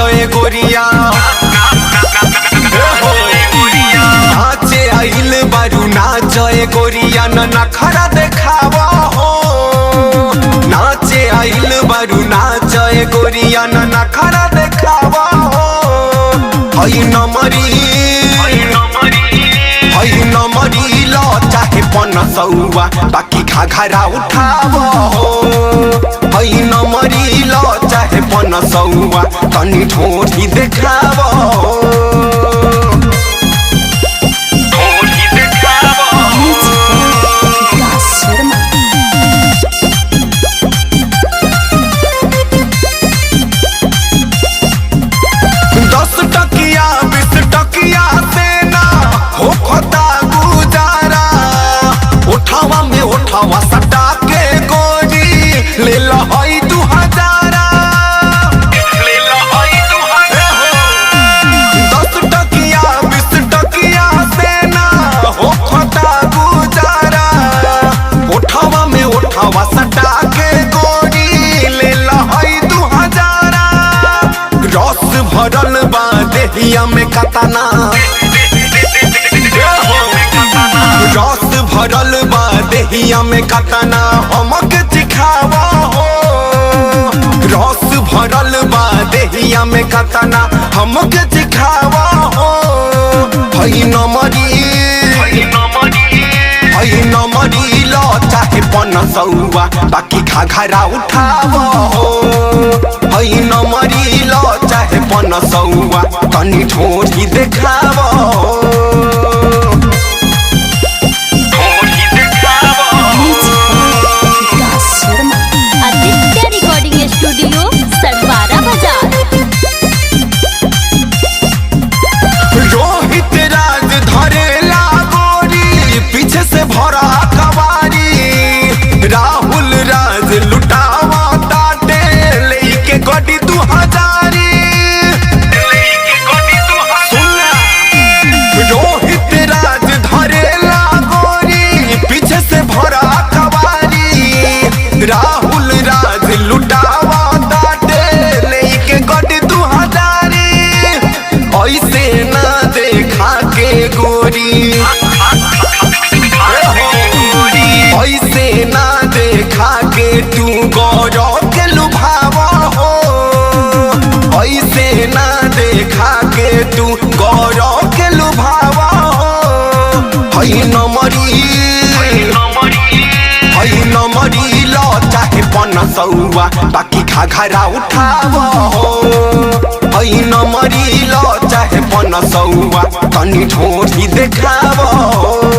नाचे गोरिया नाचे आइल बारू नाचे गोरिया नखरा देखावा हो। नाचे आइल बारू नाचे गोरिया नखरा देखावा हो। हई नमरी लो चाहे पनसौआ बाकी घाघरा उठावा हो। हई नमरी लो चाहे पनसौआ तनी ठोठी देखावा हो। उठावा सटा के गोरी ले लो हई 2000 10 टकिया 20 टकिया से ना हो खता गुजारा। उठावा सटा के गोरी ले लो हई 2000 रस भरल बा देहिया में कतना रस भरल बा देहिया में कतना हमक दिखावा हो। रस भरल बा देहिया में कतना हमक दिखावा हो। हई नमरी लो चाहे पनसौआ बाकी घाघरा उठावा हो। हई नमरी लो चाहे पनसौआ तनी ठोठी देखावा हो। रोहित राज धरेला गोरी पीछे से भरा कवारी। राहुल राज लुटावा ताटे लेके गड्डी 2000 रोहित राज धरेला गोरी पीछे से भरा कवारी। राहुल राज लुटावा ताटे लेके गड्डी 2000 ऐसे ना देखा के गोरी ऐसे ना देखा के तू गौरव के लुभावा हो। ऐसे ना देखा के तू गौरव के लुभावा हो। हई नमरी लो चाहे पनसौआ बाकी घाघरा उठावा हो। हई नमरी लो चाहे पनसौआ तनी ठोठी देखावा हो।